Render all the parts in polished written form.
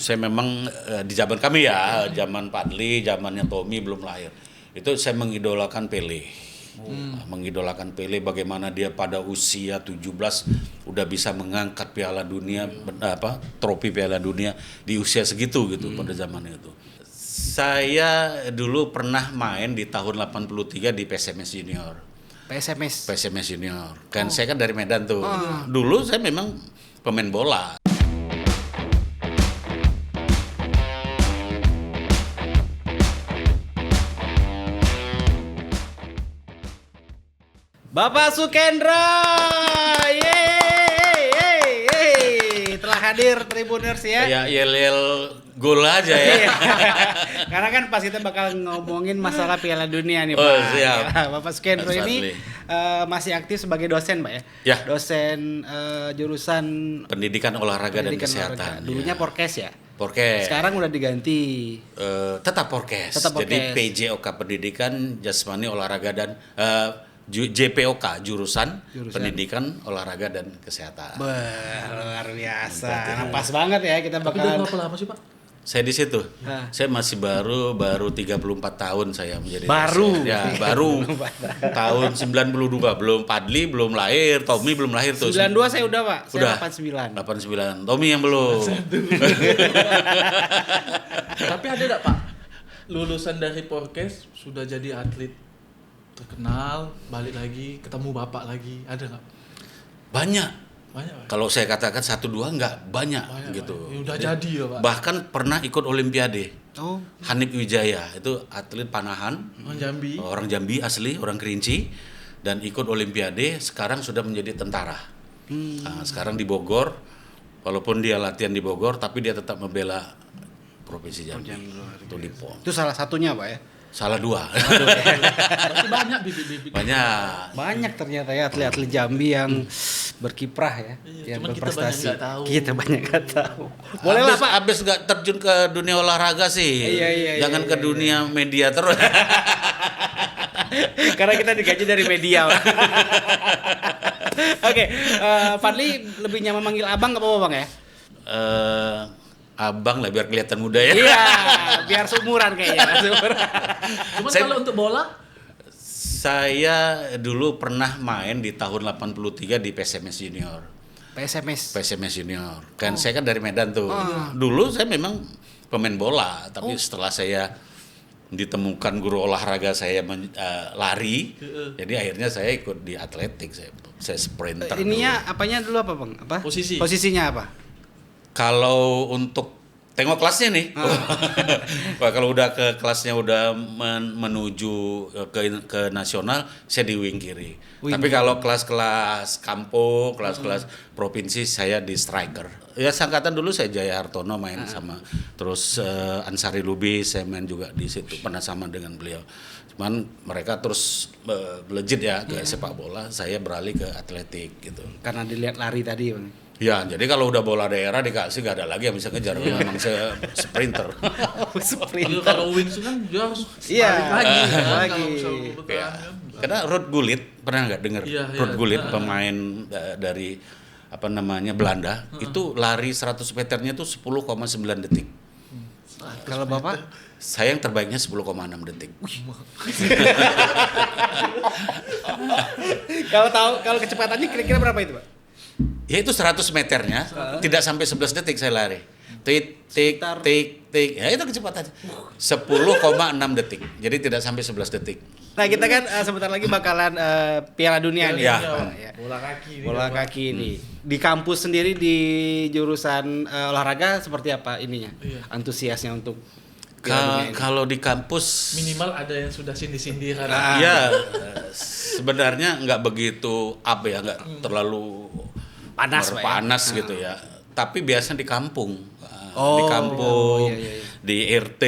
Saya memang di zaman kami ya, zaman Fadli, zamannya Tommy belum lahir. Itu saya mengidolakan Pele. Mengidolakan Pele, bagaimana dia pada usia 17 udah bisa mengangkat Piala Dunia, trofi Piala Dunia di usia segitu gitu pada zaman itu. Saya dulu pernah main di tahun 83 di PSMS Junior. PSMS Junior. Kan saya kan dari Medan tuh. Dulu saya memang pemain bola. Bapak Sukendra, yeay, telah hadir Tribuners ya. Kayak yel-yel gol aja ya. Karena kan pas kita bakal ngomongin masalah Piala Dunia nih, Pak. Oh, siap. Ya, Bapak Sukendra Mas ini masih aktif sebagai dosen, Pak ya. Ya. Dosen jurusan Pendidikan olahraga dan kesehatan. Dulunya Ya. Porkes ya. Porkes. Sekarang udah diganti. Tetap Porkes. Jadi PJOK Pendidikan Jasmani Olahraga dan JPOK jurusan Pendidikan Olahraga dan Kesehatan. Luar biasa. Nah, pas banget ya kita Tapi bakal. udah berapa lama sih, Pak? Saya di situ. Nah. Saya masih baru 34 tahun saya menjadi Baru. dosen. Ya, baru. Tahun 92 belum Fadli belum lahir, Tommy belum lahir tuh. 92 saya udah, Pak. Saya Udah. 89. 89. Tommy yang belum. Tapi ada enggak, Pak? Lulusan dari Porkes sudah jadi atlet terkenal, balik lagi, ketemu Bapak lagi. Ada enggak? Banyak. Banyak, Pak. Kalau saya katakan 1-2 enggak banyak gitu. Pak. Ya, udah jadi ya, Pak. Bahkan pernah ikut Olimpiade. Oh. Hanif Wijaya itu atlet panahan, Orang Jambi. orang Jambi asli, orang Kerinci, dan ikut Olimpiade. Sekarang sudah menjadi tentara. Nah, sekarang di Bogor, walaupun dia latihan di Bogor, tapi dia tetap membela Provinsi Jambi. Itu di PON. Itu salah satunya, Pak ya. Salah 2. Berarti banyak bibit-bibit. Banyak. Banyak ternyata ya atlet-atlet Jambi yang berkiprah ya, Iya, yang cuman kita berprestasi. banyak nggak tahu. Kita banyak nggak tahu. Boleh lah, Pak. Abis gak terjun ke dunia olahraga sih. Iya, Jangan ke dunia media terus. Karena kita digaji dari media. Pak. Oke, Fadli lebih nyaman manggil abang nggak apa-apa, Bang ya? Abang lah biar kelihatan muda ya. Iya, biar seumuran kayaknya. Cuman Saya- kalau untuk bola, Saya dulu pernah main di tahun 83 di PSMS Junior. PSMS Junior. Kan saya kan dari Medan tuh. Dulu saya memang pemain bola, tapi setelah saya ditemukan guru olahraga saya lari, jadi akhirnya saya ikut di atletik, saya sprinter. Ininya dulu. apanya dulu apa, Bang? Apa? Posisi. Posisinya apa? Kalau untuk tengok kelasnya nih, Wah, kalau udah ke kelasnya udah menuju ke nasional, saya di wing kiri. Tapi kalau kelas-kelas kampung, kelas-kelas provinsi, saya di striker. Ya sangkatan dulu saya Jaya Hartono main sama, terus Ansari Lubis saya main juga di situ, pernah sama dengan beliau. Cuman mereka terus legit ya ke sepak bola, saya beralih ke atletik gitu. Karena dilihat lari tadi, Bang. Ya, jadi kalau udah bola daerah dikasih gak ada lagi yang bisa ngejar. Memang saya sprinter. iya, kalau wings kan dia harus Iya, balik lagi. Kan? lagi. Kalau misalnya bertahan, Ya. kan. Karena Ruud Gullit, pernah nggak dengar? Iya, Ruud iya. Gullit pemain dari Belanda, itu lari 100 meternya tuh 10,9 detik. Kalau Bapak? Saya yang terbaiknya 10,6 detik. Kalau kecepatannya kira-kira berapa itu, Pak? Ya itu 100 meternya tidak sampai 11 detik saya lari. Tik tik tik tik. Ya itu kecepatannya. 10,6 detik. Jadi tidak sampai 11 detik. Nah, kita kan sebentar lagi bakalan Piala Dunia nih. Iya. Pak, ya. Bola kaki. nih, Bola Pak. kaki ini. Di kampus sendiri di jurusan olahraga seperti apa ininya? Iya. Antusiasnya untuk Piala Dunia ini. Kalau di kampus Minimal ada yang sudah sindir-sindiran. ya sebenarnya nggak begitu nggak terlalu Panas, Pak, ya? panas gitu ya. Tapi biasa di kampung, Oh, di kampung, iya. di RT,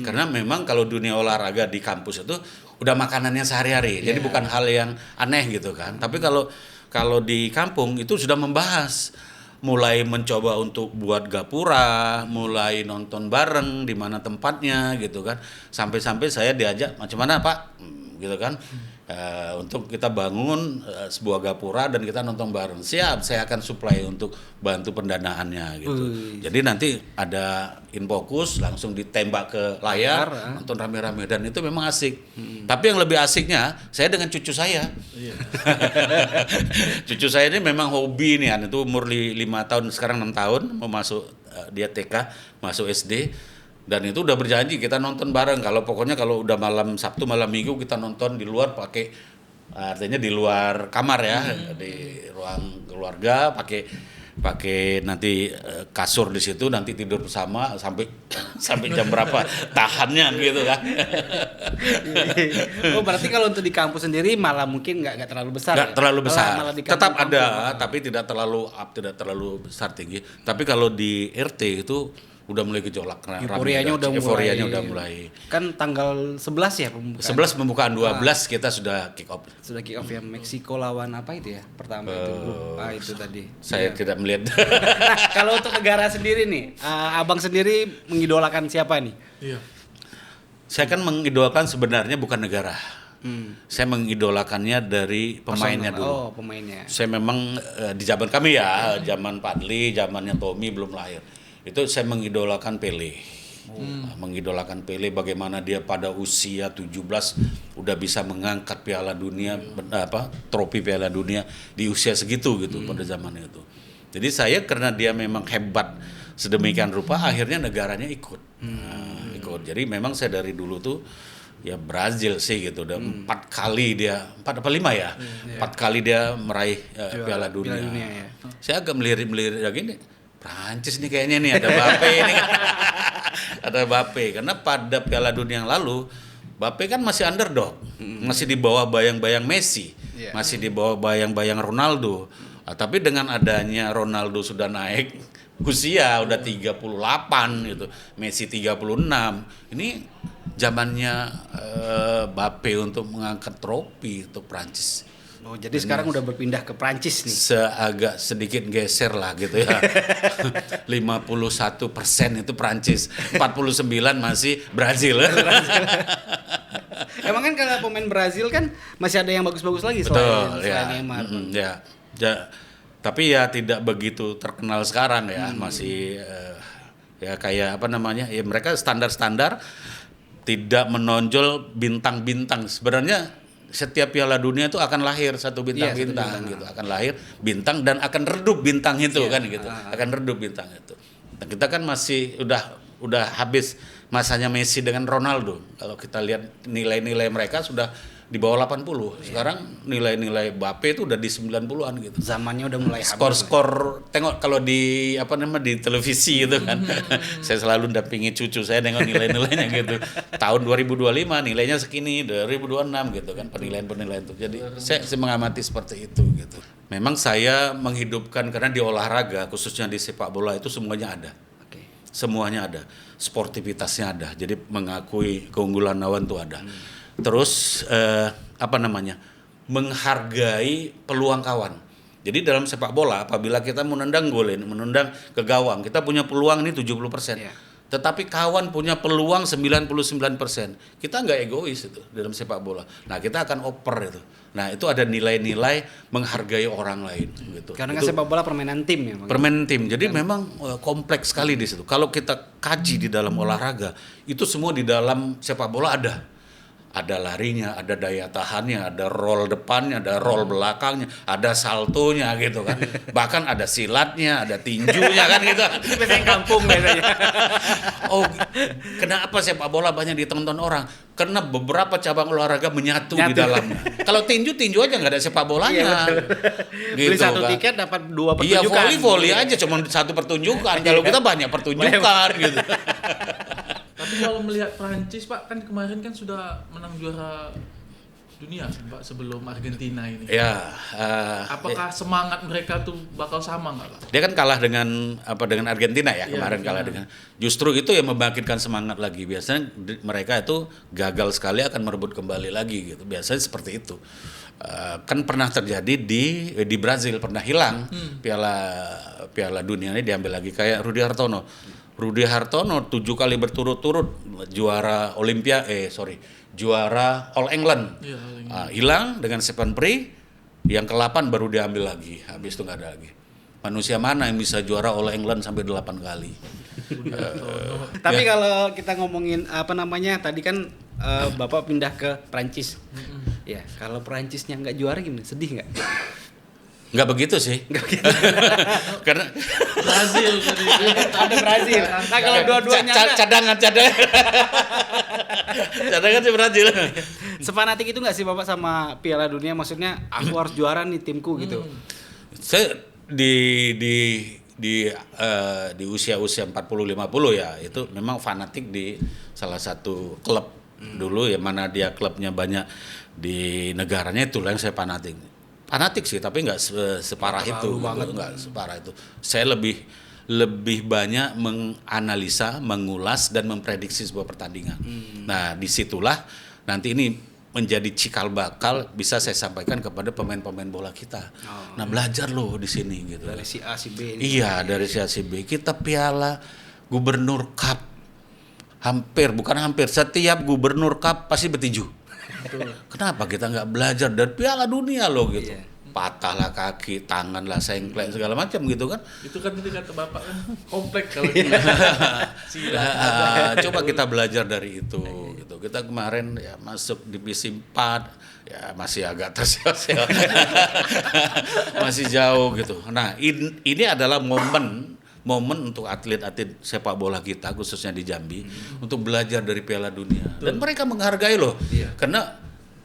karena memang kalau dunia olahraga di kampus itu udah makanannya sehari-hari, jadi bukan hal yang aneh gitu kan. Tapi kalau di kampung itu sudah membahas, mulai mencoba untuk buat gapura, mulai nonton bareng di mana tempatnya gitu kan. Sampai-sampai saya diajak, macam mana Pak? gitu kan. Untuk kita bangun sebuah gapura dan kita nonton bareng. Siap, saya akan supply untuk bantu pendanaannya gitu. Jadi nanti ada Infocus langsung ditembak ke layar, nonton rame-rame dan itu memang asik. Tapi yang lebih asiknya saya dengan cucu saya. Iya. Cucu saya ini memang hobi nih, itu umur 5 tahun, sekarang 6 tahun, mau masuk dia TK, masuk SD. Dan itu udah berjanji kita nonton bareng. Pokoknya kalau udah malam Sabtu, malam Minggu kita nonton di luar pakai, artinya di luar kamar ya, di ruang keluarga pakai nanti kasur di situ, nanti tidur bersama sampai jam berapa tahannya gitu kan. Oh, berarti kalau untuk di kampus sendiri malah mungkin nggak terlalu besar. Nggak terlalu besar. Malah di Tetap kampung-kampung. ada, tapi tidak terlalu besar tinggi. Tapi kalau di RT itu udah mulai gejolak. Euforianya udah mulai. Kan tanggal 11 ya pembukaan. 11 pembukaan, 12 kita sudah kick off. Sudah kick off ya, Meksiko lawan apa itu ya? Pertama itu grup A itu tadi. Saya tidak melihat. Nah, kalau untuk negara sendiri nih, Abang sendiri mengidolakan siapa nih? Iya. Saya kan mengidolakan sebenarnya bukan negara. Saya mengidolakannya dari pemainnya dulu. Oh, pemainnya. Saya memang di zaman kami ya, zaman Padli, zamannya Tommy belum lahir. Itu saya mengidolakan Pele. Mengidolakan Pele, bagaimana dia pada usia 17 udah bisa mengangkat Piala Dunia, trofi Piala Dunia di usia segitu gitu pada zaman itu. Jadi saya karena dia memang hebat sedemikian rupa, akhirnya negaranya ikut. Ikut. Jadi memang saya dari dulu tuh ya Brazil sih gitu, udah 4 kali dia, 4 apa 5 ya, 4 kali dia meraih Piala Dunia. Ya. Saya agak melirik-melirik lagi nih, Prancis nih kayaknya nih, ada Mbappe ini kan. Ada Mbappe, karena pada Piala Dunia yang lalu Mbappe kan masih underdog, masih di bawah bayang-bayang Messi, masih di bawah bayang-bayang Ronaldo. Tapi dengan adanya Ronaldo sudah naik usia, udah 38 gitu, Messi 36, ini zamannya Mbappe untuk mengangkat trofi untuk Prancis. Oh, jadi sekarang udah berpindah ke Prancis nih. Agak sedikit geser lah gitu ya. 51% itu Prancis, 49 masih Brazil. Emang kan kalau pemain Brazil kan masih ada yang bagus-bagus lagi Betul, selain Neymar. Tapi ya tidak begitu terkenal sekarang ya, masih ya kayak apa namanya? Ya mereka standar-standar, tidak menonjol bintang-bintang. Sebenarnya setiap Piala Dunia itu akan lahir satu bintang-bintang gitu, akan lahir bintang dan akan redup bintang itu kan gitu, akan redup bintang itu. Nah, kita kan masih udah habis masanya Messi dengan Ronaldo. Kalau kita lihat nilai-nilai mereka sudah di bawah 80. Sekarang nilai-nilai Mbappe itu udah di 90-an gitu. Zamannya udah mulai habis. Skor-skor tengok kalau di di televisi gitu kan. Saya selalu dampingi cucu saya nengok nilai-nilainya gitu. Tahun 2025 nilainya segini, 2026 gitu kan, penilaian-penilaian itu. Jadi saya mengamati seperti itu gitu. Memang saya menghidupkan, karena di olahraga khususnya di sepak bola itu semuanya ada. Semuanya ada. Sportivitasnya ada. Jadi mengakui keunggulan lawan itu ada. Terus menghargai peluang kawan. Jadi dalam sepak bola apabila kita menendang ke gawang, kita punya peluang ini 70%. Tetapi kawan punya peluang 99%. Kita nggak egois itu dalam sepak bola. Nah, kita akan oper itu. Nah, itu ada nilai-nilai menghargai orang lain gitu. Karena itu, sepak bola permainan tim ya, Bang. Permainan tim. Jadi memang kompleks sekali di situ. Kalau kita kaji di dalam olahraga, itu semua di dalam sepak bola ada. Ada larinya, ada daya tahannya, ada roll depannya, ada roll belakangnya, ada saltonya gitu kan. Bahkan ada silatnya, ada tinjunya kan gitu. Itu biasanya kampung biasanya. Oh, kenapa sepak bola banyak ditonton orang? Karena beberapa cabang olahraga menyatu di dalamnya. Kalau tinju aja nggak ada sepak bolanya. Beli satu tiket dapat 2 pertunjukan. Iya, volley aja cuma 1 pertunjukan. Kalau kita banyak pertunjukan gitu. Tapi kalau melihat Prancis, Pak, kan kemarin kan sudah menang juara dunia, Pak, sebelum Argentina ini. Ya. Apakah semangat mereka tuh bakal sama nggak, Pak? Dia kan kalah dengan Argentina ya, kemarin kalah dengan. Justru itu yang membangkitkan semangat lagi. Biasanya mereka itu gagal sekali akan merebut kembali lagi gitu. Biasanya seperti itu. Kan pernah terjadi di Brazil, pernah hilang Piala Dunia ini diambil lagi kayak Rudi Hartono. Rudi Hartono 7 kali berturut-turut juara juara All England. Iya, Hilang dengan Stephen Pri, yang ke-8 baru diambil lagi. Habis itu nggak ada lagi. Manusia mana yang bisa juara All England sampai 8 kali? Tapi kalau kita ngomongin apa namanya tadi kan Bapak pindah ke Prancis. Ya, kalau Prancisnya nggak juara gimana? Sedih nggak? Nggak begitu sih. Karena Brazil tadi. Ada Brazil. Nah, kalau dua-duanya nggak, cadangan. Cadangan sih Brazil. sefanatik itu nggak sih Bapak sama Piala Dunia? Maksudnya aku harus juara nih timku gitu. Saya di usia-usia 40-50 ya, itu memang fanatik di salah satu klub dulu ya, mana dia klubnya banyak di negaranya, itulah yang saya fanatik sih, tapi nggak separah itu, nggak separah itu. Saya lebih banyak menganalisa, mengulas dan memprediksi sebuah pertandingan. Nah, disitulah nanti ini menjadi cikal bakal bisa saya sampaikan kepada pemain-pemain bola kita. Nah, belajar loh di sini gitu. Dari si A si B. Iya, dari si A si B. Kita Piala Gubernur Cup. Setiap Gubernur Cup pasti bertinju. Kenapa kita nggak belajar dari Piala Dunia loh gitu? Iya. Patahlah kaki, tangan lah, sengklek segala macam gitu kan? Itu kan tadi kata Bapak kan komplek kalau dia. Coba kita belajar dari itu gitu. Kita kemarin ya masuk divisi 4 ya masih agak tersial-sial. Masih jauh gitu. Nah, ini adalah momen untuk atlet-atlet sepak bola kita khususnya di Jambi untuk belajar dari Piala Dunia. Dan mereka menghargai loh. Karena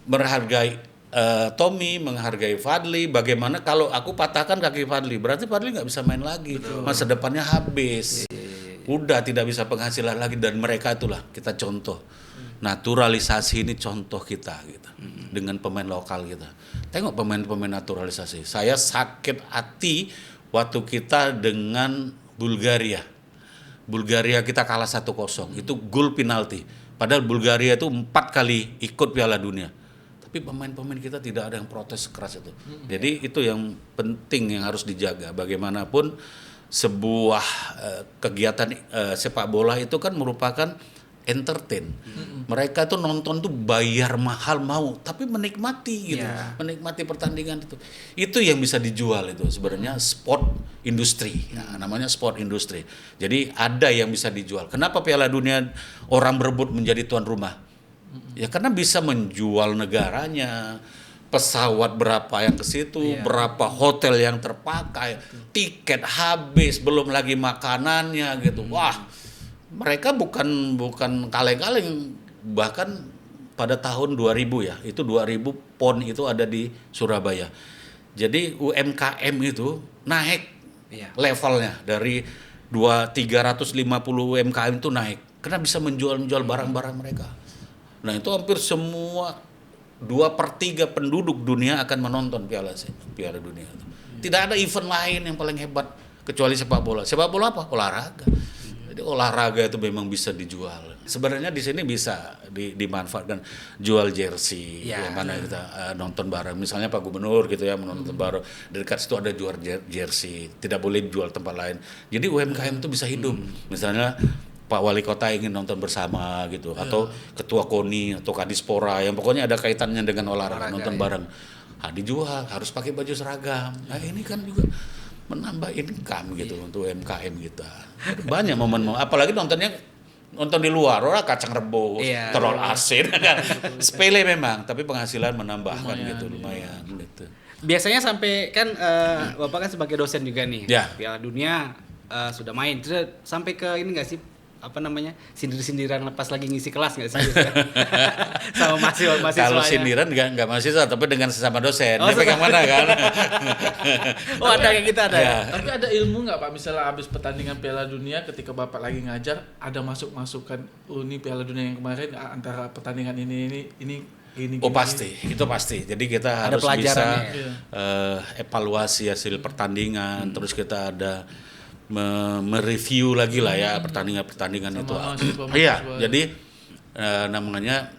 menghargai Tommy, menghargai Fadli. Bagaimana kalau aku patahkan kaki Fadli, berarti Fadli nggak bisa main lagi. Masa depannya habis. Udah tidak bisa penghasilan lagi, dan mereka itulah kita contoh. Naturalisasi ini contoh kita gitu. Dengan pemain lokal kita. Tengok pemain-pemain naturalisasi. Saya sakit hati waktu kita dengan Bulgaria kita kalah 1-0. Itu gol penalti. Padahal Bulgaria itu 4 kali ikut Piala Dunia. Tapi pemain-pemain kita tidak ada yang protes keras itu. Jadi itu yang penting yang harus dijaga. Bagaimanapun sebuah kegiatan sepak bola itu kan merupakan entertain. Mereka tuh nonton tuh bayar mahal mau, tapi menikmati gitu. Menikmati pertandingan itu. Itu yang bisa dijual itu sebenarnya sport industri. Nah, namanya sport industri. Jadi ada yang bisa dijual. Kenapa Piala Dunia orang berebut menjadi tuan rumah? Ya karena bisa menjual negaranya. Pesawat berapa yang ke situ, berapa hotel yang terpakai, tiket habis, belum lagi makanannya gitu. Wah, mereka bukan kaleng-kaleng. Bahkan pada tahun 2000 ya, itu 2000 PON itu ada di Surabaya. Jadi UMKM itu naik levelnya dari 350 UMKM itu naik karena bisa menjual barang-barang mereka. Nah, itu hampir semua 2/3 penduduk dunia akan menonton Piala Dunia itu. Tidak ada event lain yang paling hebat kecuali sepak bola. Sepak bola apa? Olahraga. Jadi olahraga itu memang bisa dijual. Sebenarnya di sini bisa dimanfaatkan, jual jersey, yang mana kita nonton bareng. Misalnya Pak Gubernur gitu ya menonton bareng. Di dekat situ ada jual jersey, tidak boleh jual tempat lain. Jadi UMKM itu bisa hidup. Misalnya Pak Wali Kota ingin nonton bersama gitu, atau Ketua KONI atau Kadispora yang pokoknya ada kaitannya dengan olahraga nonton bareng. Dijual, harus pakai baju seragam. Nah, ini kan juga menambah income gitu untuk UMKM kita. Banyak momen, apalagi nonton di luar, orang kacang rebus, telur asin kan. Sepele memang, tapi penghasilan menambahkan lumayan gitu. Biasanya sampai kan Bapak kan sebagai dosen juga nih. Piala Dunia sudah main, terus sampai ke ini nggak sih? Apa namanya, sindir-sindiran lepas lagi ngisi kelas nggak sih? Sama mahasiswa. Kalau sindiran nggak mahasiswa, tapi dengan sesama dosen. Dia pegang mana kan? Ada kayak kita ada. Ya. Tapi ada ilmu nggak Pak? Misalnya habis pertandingan Piala Dunia, ketika Bapak lagi ngajar, ada masukan ini Piala Dunia yang kemarin antara pertandingan ini. Pasti, itu pasti. Jadi kita harus bisa evaluasi hasil pertandingan, terus kita ada mereview lagi lah ya pertandingan itu. Iya, jadi namanya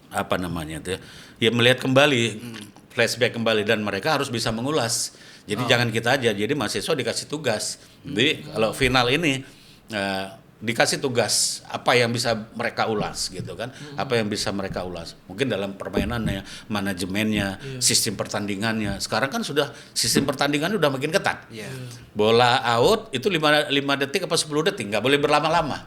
apa namanya itu ya melihat kembali, flashback kembali, dan mereka harus bisa mengulas. Jadi jangan kita aja, jadi mahasiswa dikasih tugas. Jadi kalau final ini dikasih tugas apa yang bisa mereka ulas gitu kan, apa yang bisa mereka ulas. Mungkin dalam permainannya, manajemennya, sistem pertandingannya. Sekarang kan sudah sistem pertandingannya udah makin ketat. Bola out itu 5 detik apa 10 detik, nggak boleh berlama-lama.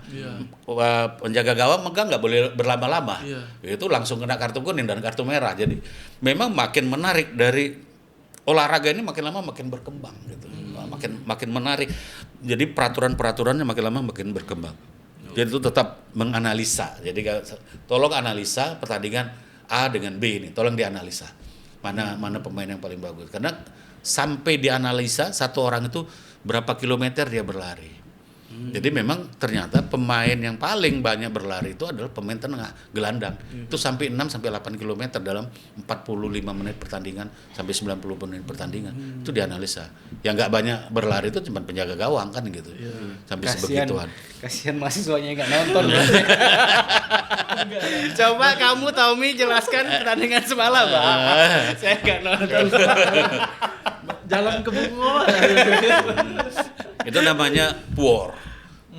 Penjaga gawang megang nggak boleh berlama-lama. Itu langsung kena kartu kuning dan kartu merah. Jadi memang makin menarik dari olahraga ini, makin lama makin berkembang gitu. Makin menarik. Jadi peraturan-peraturannya makin lama makin berkembang. Jadi itu tetap menganalisa. Jadi tolong analisa pertandingan A dengan B ini, tolong dianalisa. Mana pemain yang paling bagus. Karena sampai dianalisa satu orang itu berapa kilometer dia berlari. Jadi memang ternyata pemain yang paling banyak berlari itu adalah pemain tengah, gelandang. Itu sampai 6 sampai 8 km dalam 45 menit pertandingan sampai 90 menit pertandingan. Itu dianalisa. Yang nggak banyak berlari itu cuma penjaga gawang kan gitu. Sampai sebegituan. Kasihan mahasiswanya nggak nonton. Coba kamu Tommy jelaskan pertandingan semalam, Pak. Saya nggak nonton. Jalan ke Bungo. Itu namanya PUOR.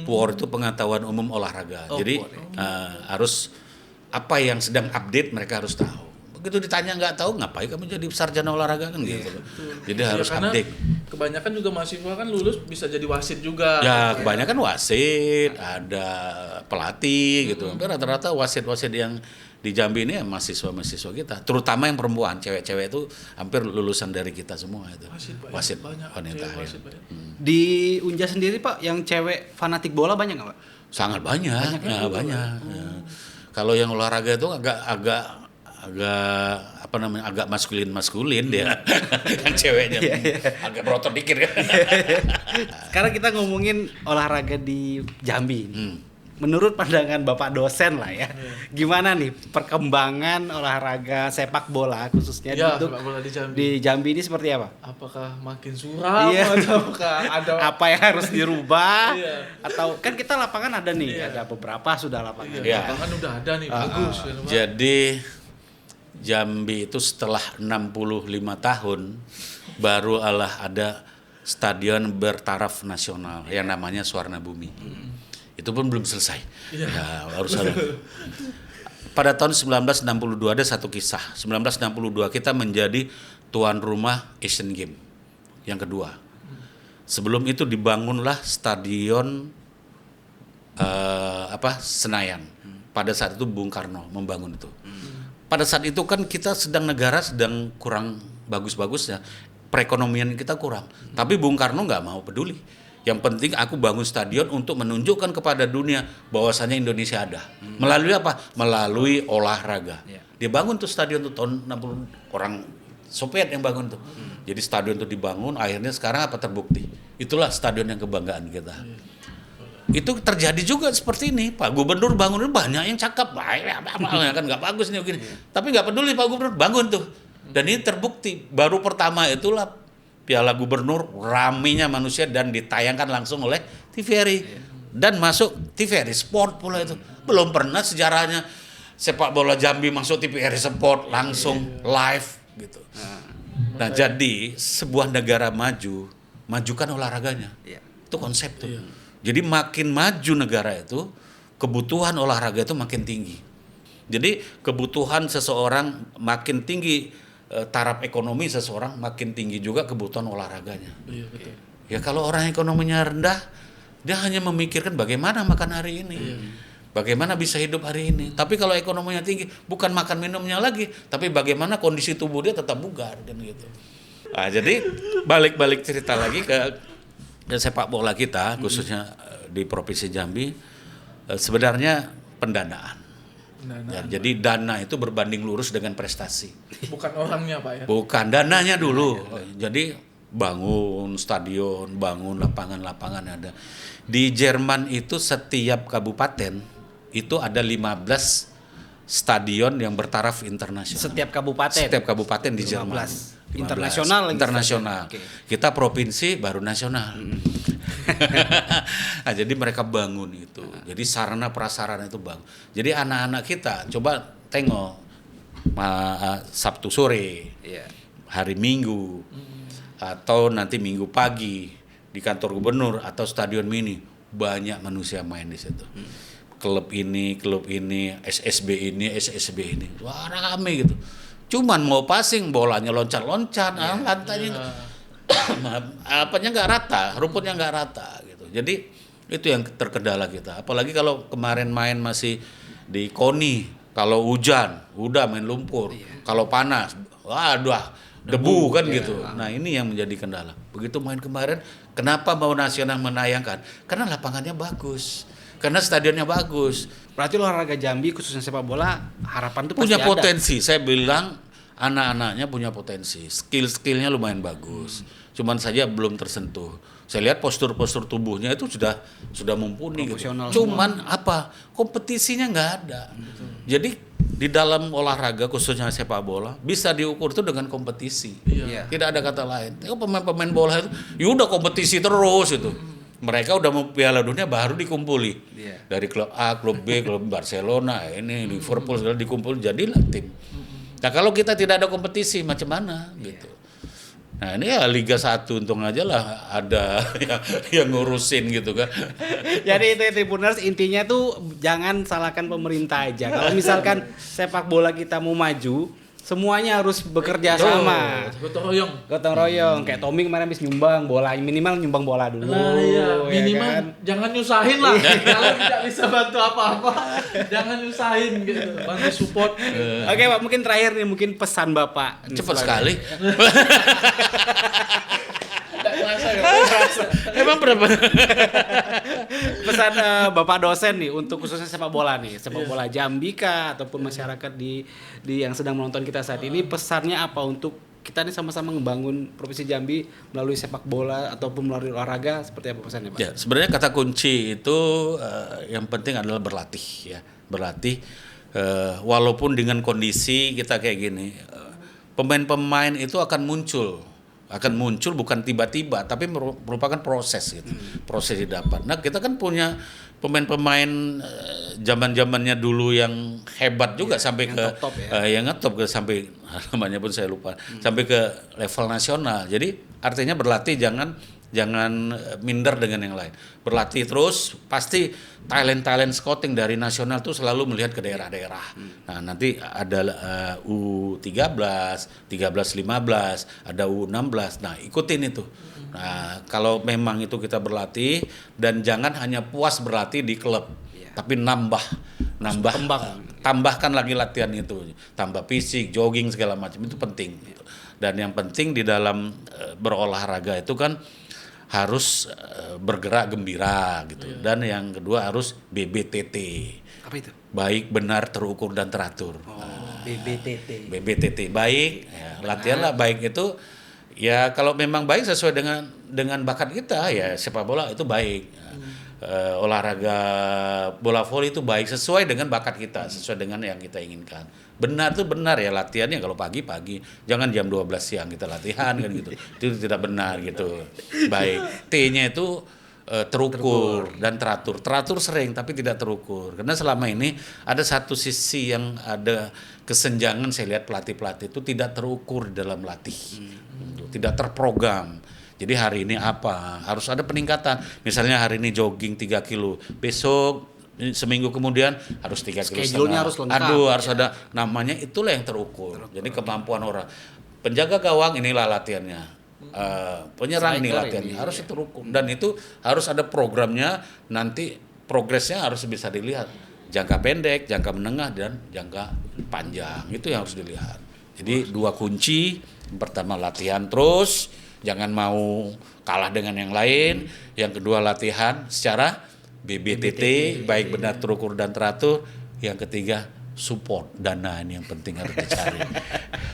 PUOR itu pengetahuan umum olahraga. Jadi harus apa yang sedang update mereka harus tahu. Begitu ditanya nggak tahu, ngapain kamu jadi sarjana olahraga kan gitu. Jadi harus update. Kebanyakan juga mahasiswa kan lulus bisa jadi wasit juga. Ya kebanyakan wasit, ada pelatih gitu. Hampir rata-rata wasit-wasit yang di Jambi ini ya mahasiswa-mahasiswa kita, terutama yang perempuan, cewek-cewek itu hampir lulusan dari kita semua itu. Wasit wanita. Di Unja sendiri Pak, yang cewek fanatik bola banyak nggak Pak? Sangat banyak. Banyak. Ya. Kalau yang olahraga itu agak agak maskulin dia. Yang ceweknya agak berotot dikit kan. Sekarang kita ngomongin olahraga di Jambi. Menurut pandangan Bapak dosen lah ya, gimana nih perkembangan olahraga sepak bola khususnya sepak bola di Jambi ini seperti apa? Apakah makin suram ataukah ada apa yang harus dirubah? Atau kan kita lapangan ada nih, ada beberapa sudah lapangan. Lapangan udah ada nih, bagus. Jadi Jambi itu setelah 65 tahun baru ada stadion bertaraf nasional yang namanya Suwarna Bumi. Itu pun belum selesai. Ya, harus ada. Pada tahun 1962 ada satu kisah. 1962 kita menjadi tuan rumah Asian Games yang kedua. Sebelum itu dibangunlah stadion Senayan. Pada saat itu Bung Karno membangun itu. Pada saat itu kan negara sedang kurang bagus-bagusnya. Perekonomian kita kurang. Tapi Bung Karno nggak mau peduli. Yang penting aku bangun stadion untuk menunjukkan kepada dunia bahwasannya Indonesia ada. Melalui apa? Melalui olahraga. Dia bangun tuh stadion tuh tahun 60, orang Soviet yang bangun tuh. Jadi stadion itu dibangun, akhirnya sekarang apa terbukti? Itulah stadion yang kebanggaan kita. Itu terjadi juga seperti ini. Pak Gubernur bangun banyak yang cakap, kan nggak bagus nih begini. Tapi nggak peduli Pak Gubernur bangun tuh. Dan ini terbukti. Baru pertama itulah Piala Gubernur, ramenya manusia dan ditayangkan langsung oleh TVRI dan masuk TVRI Sport pula itu. Belum pernah sejarahnya sepak bola Jambi masuk TVRI Sport langsung live gitu. Nah, jadi sebuah negara majukan olahraganya. Itu konsep tuh. Jadi makin maju negara itu, kebutuhan olahraga itu makin tinggi. Jadi kebutuhan seseorang makin tinggi, taraf ekonomi seseorang makin tinggi juga kebutuhan olahraganya. Iya, betul. Ya kalau orang ekonominya rendah, dia hanya memikirkan bagaimana makan hari ini. Bagaimana bisa hidup hari ini. Tapi kalau ekonominya tinggi, bukan makan minumnya lagi, tapi bagaimana kondisi tubuh dia tetap bugar kan gitu. Nah, jadi balik cerita lagi ke sepak bola kita, khususnya di Provinsi Jambi, sebenarnya pendanaan. Jadi dana itu berbanding lurus dengan prestasi. Bukan orangnya Pak ya? Bukan, dananya dulu. Jadi bangun stadion, bangun lapangan-lapangan ada. Di Jerman itu setiap kabupaten itu ada 15 stadion yang bertaraf internasional. Setiap kabupaten? Setiap kabupaten di Jerman. 15. Internasional. Okay. Kita provinsi baru nasional. Nah, jadi mereka bangun itu. Jadi sarana prasarana itu bangun. Jadi anak-anak kita coba tengok Sabtu sore, hari Minggu, atau nanti Minggu pagi di kantor gubernur atau stadion mini. banyak manusia main di situ. Klub ini, SSB ini, wah rame gitu. Cuman mau passing, bolanya loncat-loncat, lantainya apanya nggak rata, rumputnya nggak rata gitu. Jadi itu yang terkendala kita. Apalagi kalau kemarin main masih di KONI, kalau hujan, udah main lumpur. Kalau panas, waduh, debu kan gitu. Nah ini yang menjadi kendala. Begitu main kemarin, kenapa mau nasional menayangkan? Karena lapangannya bagus. Karena stadionnya bagus. Berarti olahraga Jambi khususnya sepak bola harapan tuh Punya pasti potensi. Saya bilang anak-anaknya punya potensi. Skill-skillnya lumayan bagus. Cuman saja belum tersentuh. Saya lihat postur-postur tubuhnya itu sudah mumpuni gitu. Cuman apa? Kompetisinya nggak ada. Jadi di dalam olahraga khususnya sepak bola bisa diukur itu dengan kompetisi. Tidak ada kata lain. Pemain-pemain bola itu udah kompetisi terus itu. Mereka udah mau Piala Dunia baru dikumpuli. Dari klub A, klub B, klub Barcelona, ini Liverpool segala dikumpul jadilah tim. Nah, kalau kita tidak ada kompetisi macam mana gitu. Nah, ini ya Liga 1 untung aja lah ada yang ngurusin gitu kan. Jadi itu Tribuners intinya tuh jangan salahkan pemerintah aja. Kalau misalkan sepak bola kita mau maju, semuanya harus bekerja sama. Gotong royong. Kayak Tommy kemarin habis nyumbang bola, minimal nyumbang bola dulu. Minimal ya kan? jangan nyusahin lah. Kalau tidak bisa bantu apa-apa, jangan nyusahin gitu. Bantu support. Oke, Pak, mungkin terakhir nih mungkin pesan Bapak. Cepat sekali. Emang berapa? Pesan Bapak dosen nih untuk khususnya sepak bola nih, sepak bola Jambi kah ataupun masyarakat di yang sedang menonton kita saat ini, pesannya apa untuk kita nih sama-sama membangun Provinsi Jambi melalui sepak bola ataupun melalui olahraga, seperti apa pesannya Pak? Ya, sebenarnya kata kunci itu yang penting adalah berlatih ya, berlatih walaupun dengan kondisi kita kayak gini, pemain-pemain itu akan muncul bukan tiba-tiba tapi merupakan proses gitu. Proses didapat. Nah, kita kan punya pemain-pemain zaman-zamannya dulu yang hebat juga sampai ke yang ngetop ke sampai namanya pun saya lupa. Sampai ke level nasional. Jadi artinya berlatih jangan minder dengan yang lain. Berlatih terus, pasti talent scouting dari nasional tuh selalu melihat ke daerah-daerah. Nah, nanti ada U13, 13-15, ada U16. Nah, ikutin itu. Nah, kalau memang itu kita berlatih dan jangan hanya puas berlatih di klub, tapi tambahkan lagi latihan itu. Tambah fisik, jogging segala macam itu penting. Dan yang penting di dalam berolahraga itu kan harus bergerak gembira gitu. Dan yang kedua harus BBTT. Apa itu? Baik, benar, terukur dan teratur. BBTT baik, ya, latihanlah baik itu ya kalau memang baik sesuai dengan bakat kita ya sepak bola itu baik. Olahraga bola voli itu baik sesuai dengan bakat kita, sesuai dengan yang kita inginkan. Benar tuh benar ya latihannya kalau pagi, jangan jam 12 siang kita latihan kan gitu. Itu tidak benar gitu. Baik. T-nya itu terukur dan teratur. Teratur sering tapi tidak terukur. Karena selama ini ada satu sisi yang ada kesenjangan, saya lihat pelatih-pelatih itu tidak terukur dalam latih. Tidak terprogram. Jadi hari ini apa? Harus ada peningkatan. Misalnya hari ini jogging 3 kilo, besok seminggu kemudian harus 3 kilo schedule-nya harus lengkap. Harus ada namanya, itulah yang terukur. Jadi kemampuan orang. Penjaga gawang inilah latihannya. Penyerang ini latihannya harus terukur dan itu harus ada programnya, nanti progresnya harus bisa dilihat. Jangka pendek, jangka menengah dan jangka panjang. Itu yang harus dilihat. Jadi dua kunci, yang pertama latihan terus, jangan mau kalah dengan yang lain. Yang kedua latihan secara BBTT, baik benar terukur dan teratur. Yang ketiga support dana, ini yang penting harus dicari.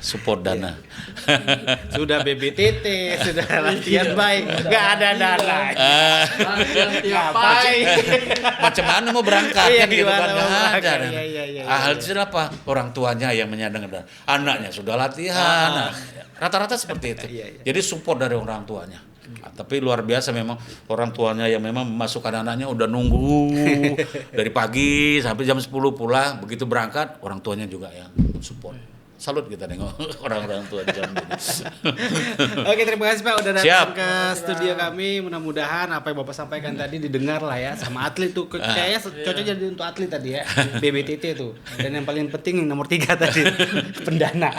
Support dana. Sudah BBTT, sudah latihan baik, nggak ada dana. Ngapain? Macam mana mau berangkat kan gitu kan, nggak ada. Hasilnya apa? Orang tuanya yang menyandang, anaknya sudah latihan. Rata-rata seperti itu. Jadi support dari orang tuanya. Tapi luar biasa memang orang tuanya yang memang memasukkan anaknya udah nunggu dari pagi sampai jam 10 pulang, begitu berangkat orang tuanya juga yang support. salut kita nengok orang-orang tua di Jambi. Oke, terima kasih Pak udah datang ke studio kami. Mudah-mudahan apa yang Bapak sampaikan tadi didengar lah ya sama atlet tuh. Kayaknya cocok jadi untuk atlet tadi ya. BBTT tuh. Dan yang paling penting nomor 3 tadi pendana.